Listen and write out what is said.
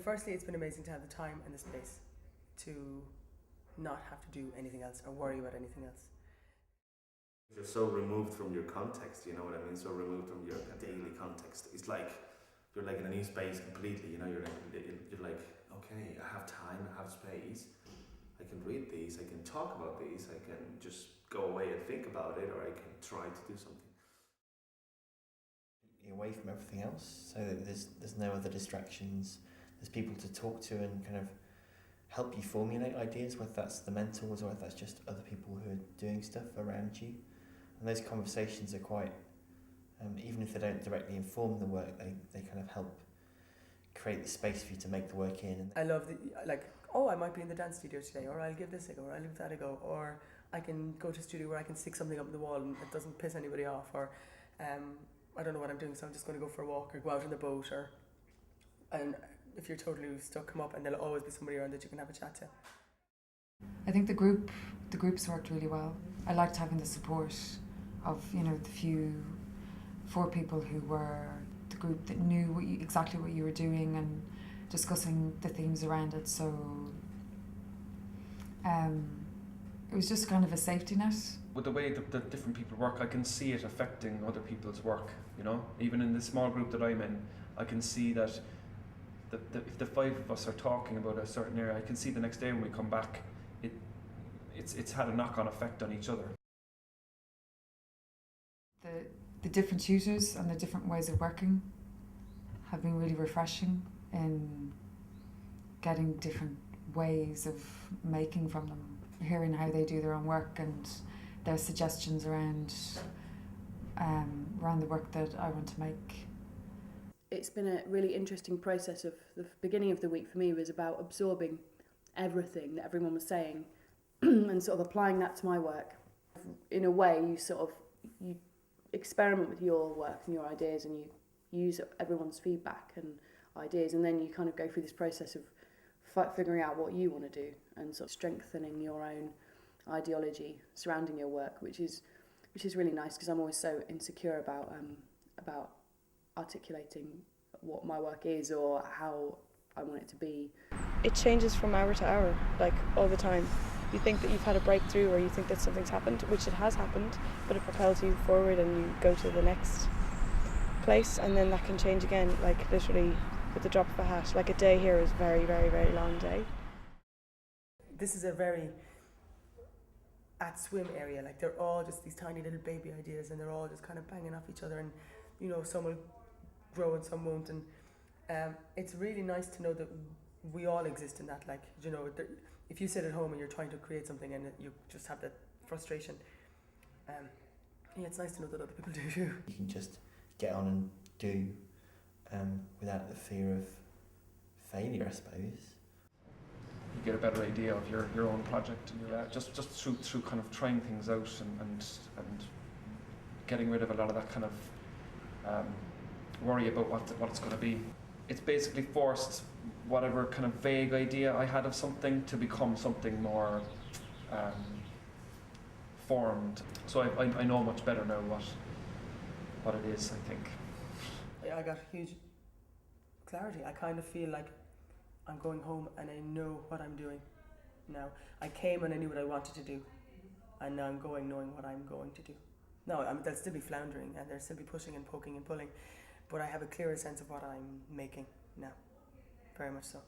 Firstly, it's been amazing to have the time and the space to not have to do anything else or worry about anything else. You're so removed from your context, you know what I mean? So removed from your daily context. It's like you're like in a new space completely. You know, you're like, okay, I have time, I have space. I can read these, I can talk about these, I can just go away and think about it, or I can try to do something. You're away from everything else, so that there's no other distractions. There's people to talk to and kind of help you formulate ideas, whether that's the mentors or whether that's just other people who are doing stuff around you. And those conversations are quite, even if they don't directly inform the work, they kind of help create the space for you to make the work in. I love I might be in the dance studio today, or I'll give this a go, or I'll give that a go, or I can go to a studio where I can stick something up on the wall and it doesn't piss anybody off, or I don't know what I'm doing, so I'm just going to go for a walk or go out on the boat, and if you're totally stuck, come up and there'll always be somebody around that you can have a chat to. I think the groups worked really well. I liked having the support of, the 4 people who were the group that knew exactly what you were doing and discussing the themes around it. So it was just kind of a safety net. With the way that different people work, I can see it affecting other people's work, Even in the small group that I'm in, I can see that if the 5 of us are talking about a certain area, I can see the next day when we come back, it's had a knock-on effect on each other. The different tutors and the different ways of working have been really refreshing in getting different ways of making from them, hearing how they do their own work and their suggestions around the work that I want to make. It's been a really interesting process. Of the beginning of the week for me was about absorbing everything that everyone was saying and sort of applying that to my work. In a way, you experiment with your work and your ideas, and you use everyone's feedback and ideas, and then you kind of go through this process of figuring out what you want to do and sort of strengthening your own ideology surrounding your work, which is really nice, because I'm always so insecure about articulating what my work is or how I want it to be. It changes from hour to hour, like all the time. You think that you've had a breakthrough, or you think that something's happened, which it has happened, but it propels you forward and you go to the next place, and then that can change again, like literally with the drop of a hat. Like a day here is a very, very, very long day. This is a very at swim area, like they're all just these tiny little baby ideas, and they're all just kind of banging off each other, and some will grow and some won't, and it's really nice to know that we all exist in that, if you sit at home and you're trying to create something and you just have that frustration, it's nice to know that other people do too. You can just get on and do without the fear of failure, I suppose. You get a better idea of your own project, and just through kind of trying things out and getting rid of a lot of that kind of worry about what it's going to be. It's basically forced whatever kind of vague idea I had of something to become something more formed. So I know much better now what it is, I think. I got huge clarity. I kind of feel like I'm going home and I know what I'm doing now. I came and I knew what I wanted to do, and now I'm going knowing what I'm going to do. No, they'll still be floundering and they'll still be pushing and poking and pulling, but I have a clearer sense of what I'm making now, very much so.